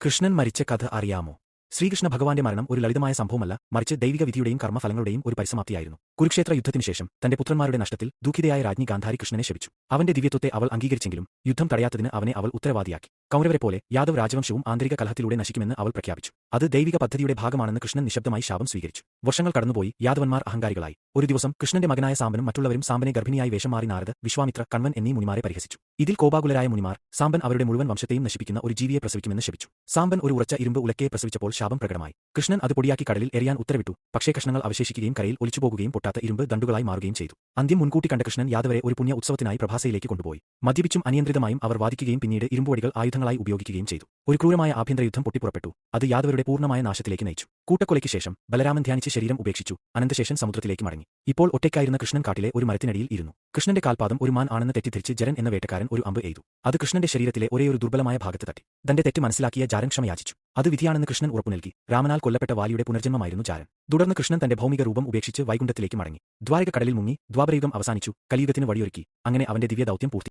കൃഷ്ണൻ മരിച്ച കഥ അറിയാമോ? ശ്രീകൃഷ്ണ ഭഗവാന്റെ മരണം ഒരു ലളിതമായ സംഭവമല്ല, മറിച്ച് ദൈവിക വിധിയുടെയും കർമ്മഫലങ്ങളുടെയും ഒരു പരിസമാപ്തിയായിരുന്നു. കുരുക്ഷേത്ര യുദ്ധത്തിനുശേഷം തന്റെ പുത്രന്മാരുടെ നഷ്ടത്തിൽ ദുഃഖിതയായ രാജ്ഞി ഗാന്ധാരി കൃഷ്ണനെ ശപിച്ചു. അവന്റെ ദിവ്യത്വത്തെ അവൾ അംഗീകരിച്ചെങ്കിലും യുദ്ധം തടയാത്തതിന് അവനെ അവൾ ഉത്തരവാദിയാക്കി. കൗരവരെപ്പോലെ യാദവ് രാജവംശവും ആന്തരിക കലഹത്തിലൂടെ നശിക്കുമെന്ന് അവൾ പ്രഖ്യാപിച്ചു. അത് ദൈവിക പദ്ധതിയുടെ ഭാഗമാണെന്ന് കൃഷ്ണൻ നിശബ്ദമായി ശാപം സ്വീകരിച്ചു. വർഷങ്ങൾ കടന്നുപോയി, യാദവന്മാർ അഹങ്കാരികളായി. ഒരു ദിവസം കൃഷ്ണന്റെ മകനായ സാമ്പനും മറ്റുള്ളവരും സാമ്പനെ ഗർഭിണിയായി വേഷം മാറി നാരദ, വിശ്വാമിത്ര, കണ്വൻ എന്നീ മുനിമാരെ പരിഹസിച്ചു. ഇതിൽ കോപാകുലരായ മുനിമാർ സാമ്പൻ അവരുടെ മുഴുവൻ വംശത്തെയും നശിപ്പിക്കുന്ന ഒരു ജീവിയെ പ്രസവിക്കുമെന്ന് ശപിച്ചു. സാമ്പൻ ഒരു ഉറച്ച ഇരുമ്പ് ഉലക്കയെ പ്രസവിച്ചപ്പോൾ ശാപം പ്രകടമായി. കൃഷ്ണൻ അത് പൊടിയാക്കി കടലിൽ എറിയാൻ ഉത്തരവിട്ടു. പക്ഷേ കഷ്ണങ്ങൾ അവശേഷിക്കുകയും കരയിൽ ഒലിച്ചുപോകുകയും പൊട്ടാത്ത ഇരുമ്പ് ദണ്ഡുകളായി മാറുകയും ചെയ്തു. അന്ത്യം മുൻകൂട്ടി കണ്ട കൃഷ്ണൻ യാദവരെ ഒരു പുണ്യ ഉത്സവത്തിനായി പ്രഭാസയിലേക്ക് കൊണ്ടുപോയി. മദ്യപിച്ചും അനിയന്ത്രിതമായും അവർ വാദിക്കുകയും പിന്നീട് ഇരുമ്പുവടികൾ ആയുധങ്ങളായി ഉപയോഗിക്കുകയും ചെയ്തു. ഒരു ക്രൂരമായ ആഭ്യന്തര യുദ്ധം പൊട്ടിപ്പുറപ്പെട്ടു. അത് യാദവരുടെ പൂർണ്ണമായ നാശത്തിലേക്ക് നയിച്ചു. കൂട്ടക്കൊലയ്ക്ക് ശേഷം ബലരാമൻ ധ്യാനിച്ച് ശരീരം ഉപേക്ഷിച്ചു. അനന്തശേഷൻ സമുദ്രത്തിലേക്ക് മടങ്ങി. ഇപ്പോൾ ഒറ്റയ്ക്കായിരുന്ന കൃഷ്ണൻ കാട്ടിലെ ഒരു മരത്തിനടിയിൽ ഇരുന്നു. കൃഷ്ണന്റെ കാൽപാദം ഒരു മാൻ ആണെന്ന് തെറ്റിദ്ധരിച്ച് ജരൻ എന്ന വേട്ടക്കാരൻ ഒരു അമ്പ് എയ്തു. അത് കൃഷ്ണന്റെ ശരീരത്തിലെ ഒരേയൊരു ദുർബലമായ ഭാഗത്ത് തട്ടി. തന്റെ തെറ്റ് മനസ്സിലാക്കിയ ജാരൻ ക്ഷമ യാചിച്ചു. അത് വിധിയാണെന്ന് കൃഷ്ണൻ ഉറപ്പു നൽകി. രാമനാൽ കൊല്ലപ്പെട്ട വാലിയുടെ പുനർജന്മമായിരുന്നു ജാരൻ. തുടർന്ന് കൃഷ്ണൻ തന്റെ ഭൗമിക രൂപം ഉപേക്ഷിച്ച് വൈകുണ്ഠത്തിലേക്ക് മടങ്ങി. ദ്വാരക കടലിൽ മുങ്ങി. ദ്വാപരയുഗം അവസാനിച്ചു. കലിയുഗത്തിന് വഴിയൊരുക്കി. അങ്ങനെ അവന്റെ ദിവ്യ ദൗത്യം പൂർത്തി.